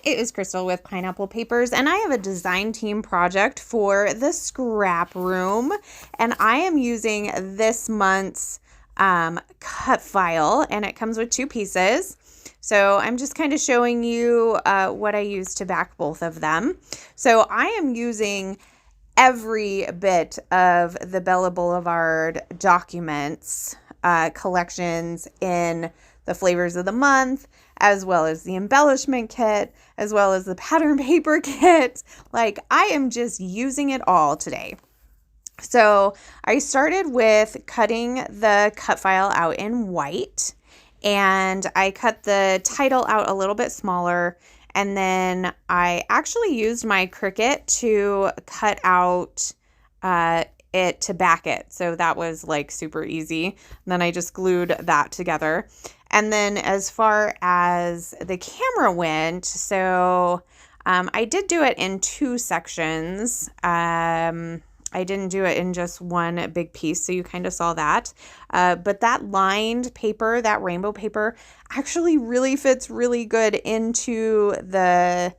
it is Crystal with Pineapple Papers, and I have a design team project for the Scrap Room, and I am using this month's cut file, and it comes with 2 pieces. So I'm just kind of showing you what I use to back both of them. So I am using every bit of the Bella Boulevard documents collections in the flavors of the month, as well as the embellishment kit, as well as the pattern paper kit. Like, I am just using it all today. So I started with cutting the cut file out in white, and I cut the title out a little bit smaller, and then I actually used my Cricut to cut out it to back it. So that was like super easy. And then I just glued that together. And then as far as the camera went, so I did do it in 2 sections. I didn't do it in just one big piece, so you kind of saw that. But that lined paper, that rainbow paper, actually really fits really good into the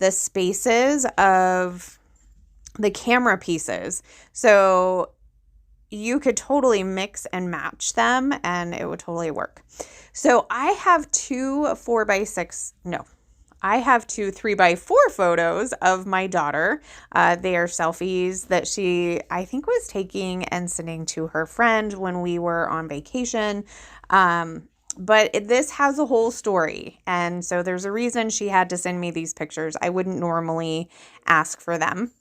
spaces of the camera pieces. So you could totally mix and match them, and it would totally work. So I have 2 I have 2 3x4 photos of my daughter. They are selfies that she, I think, was taking and sending to her friend when we were on vacation. But this has a whole story. And so there's a reason she had to send me these pictures. I wouldn't normally ask for them.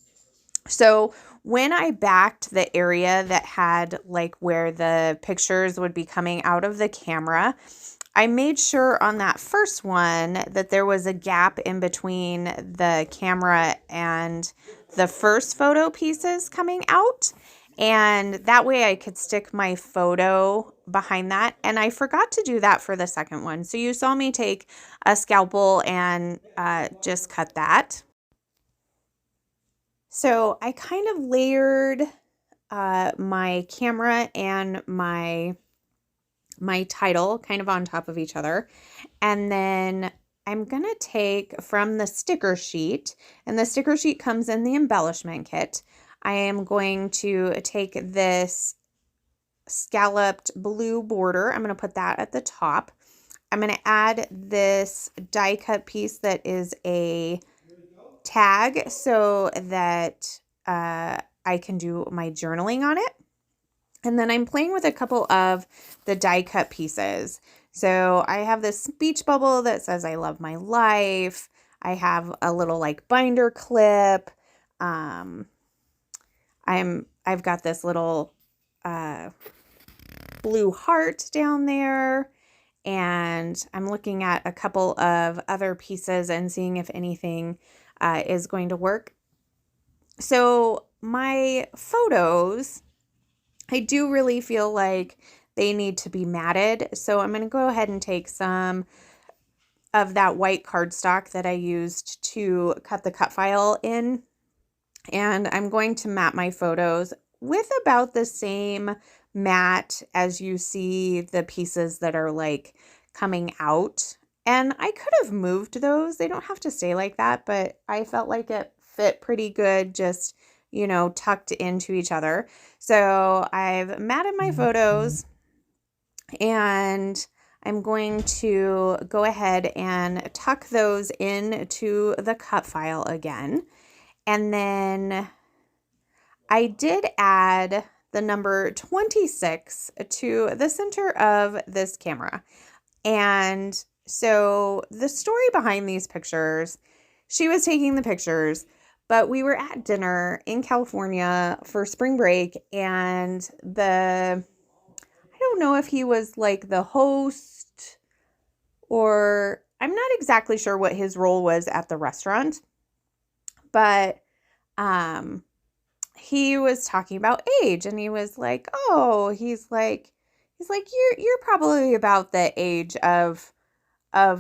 So when I backed the area that had like where the pictures would be coming out of the camera, I made sure on that first one that there was a gap in between the camera and the first photo pieces coming out. And that way I could stick my photo behind that. And I forgot to do that for the second one. So you saw me take a scalpel and just cut that. So I kind of layered my camera and my title kind of on top of each other. And then I'm going to take from the sticker sheet, and the sticker sheet comes in the embellishment kit. I am going to take this scalloped blue border. I'm going to put that at the top. I'm going to add this die cut piece that is a tag so that I can do my journaling on it. And then I'm playing with a couple of the die cut pieces. So I have this speech bubble that says I love my life. I have a little like binder clip. I've got this little blue heart down there. And I'm looking at a couple of other pieces and seeing if anything is going to work. So my photos, I do really feel like they need to be matted. So I'm going to go ahead and take some of that white cardstock that I used to cut the cut file in. And I'm going to mat my photos with about the same mat as you see the pieces that are like coming out. And I could have moved those. They don't have to stay like that, but I felt like it fit pretty good, just, you know, tucked into each other. So I've matted my photos, and I'm going to go ahead and tuck those into the cut file again. And then I did add the number 26 to the center of this camera. And so the story behind these pictures, she was taking the pictures, but we were at dinner in California for spring break, and I don't know if he was like the host, or I'm not exactly sure what his role was at the restaurant, but he was talking about age, and he was like, oh, he's like, you're probably about the age of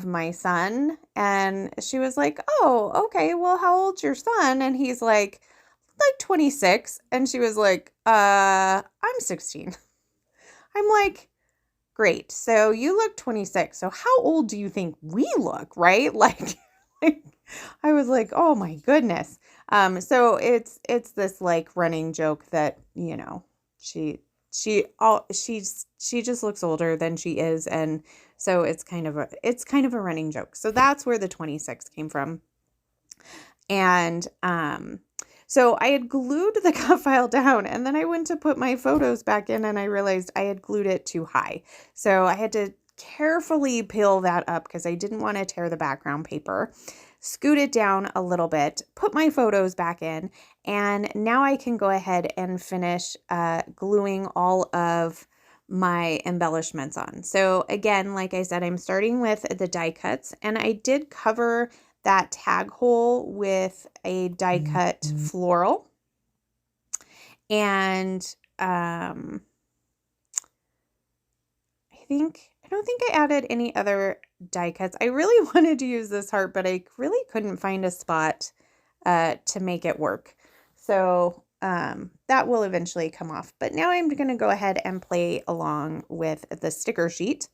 my son. And she was like, oh, okay, well, how old's your son? And he's like 26. And she was like, I'm 16. I'm like, great. So you look 26. So how old do you think we look, right? Like I was like, oh my goodness. So it's this like running joke that, you know, she just looks older than she is, and so it's kind of a running joke. So that's where the 26 came from. And so I had glued the cut file down, and then I went to put my photos back in and I realized I had glued it too high. So I had to carefully peel that up because I didn't want to tear the background paper. Scoot it down a little bit, put my photos back in, and now I can go ahead and finish gluing all of my embellishments on. So again, like I said, I'm starting with the die cuts, and I did cover that tag hole with a die cut floral. And I don't think I added any other die cuts. I really wanted to use this heart, but I really couldn't find a spot to make it work. So that will eventually come off. But now I'm going to go ahead and play along with the sticker sheet.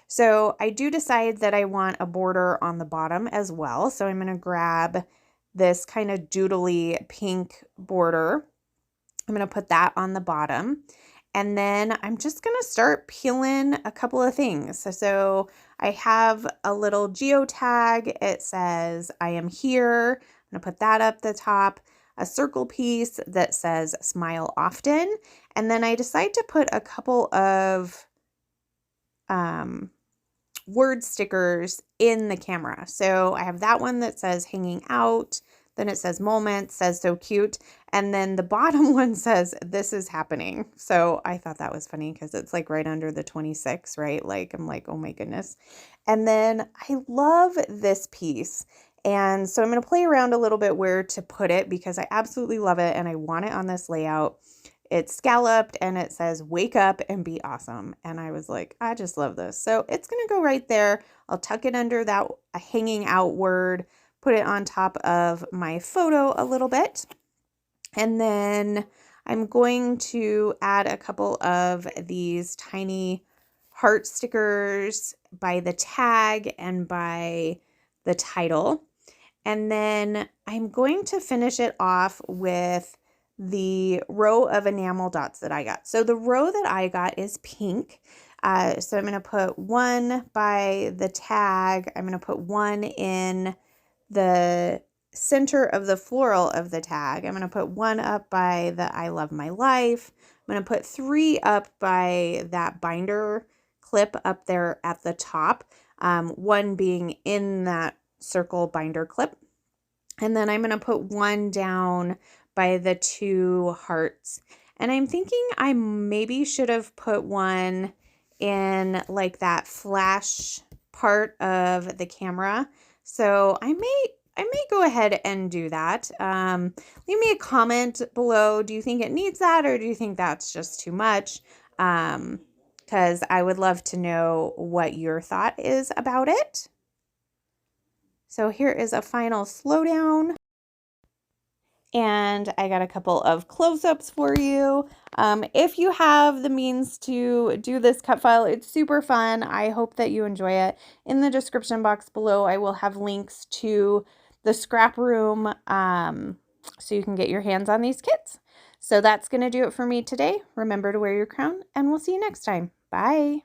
So I do decide that I want a border on the bottom as well. So I'm going to grab this kind of doodly pink border. I'm going to put that on the bottom. And then I'm just going to start peeling a couple of things. So I have a little geotag. It says, I am here. I'm going to put that up the top. A circle piece that says smile often. And then I decide to put a couple of word stickers in the camera. So I have that one that says hanging out. Then it says moments, says so cute. And then the bottom one says this is happening. So I thought that was funny because it's like right under the 26, right? Like I'm like, oh my goodness. And then I love this piece. And so I'm going to play around a little bit where to put it because I absolutely love it and I want it on this layout. It's scalloped and it says wake up and be awesome. And I was like, I just love this. So it's going to go right there. I'll tuck it under that hanging out word, put it on top of my photo a little bit. And then I'm going to add a couple of these tiny heart stickers by the tag and by the title. And then I'm going to finish it off with the row of enamel dots that I got. So the row that I got is pink. So I'm going to put one by the tag. I'm going to put one in the center of the floral of the tag. I'm going to put one up by the I love my life. I'm going to put 3 up by that binder clip up there at the top. One being in that circle binder clip. And then I'm going to put one down by the 2 hearts. And I'm thinking I maybe should have put one in like that flash part of the camera. So I may go ahead and do that. Leave me a comment below. Do you think it needs that or do you think that's just too much? Because I would love to know what your thought is about it. So here is a final slowdown. And I got a couple of close-ups for you. If you have the means to do this cut file, it's super fun. I hope that you enjoy it. In the description box below, I will have links to the ScrapRoom so you can get your hands on these kits. So that's going to do it for me today. Remember to wear your crown, and we'll see you next time. Bye.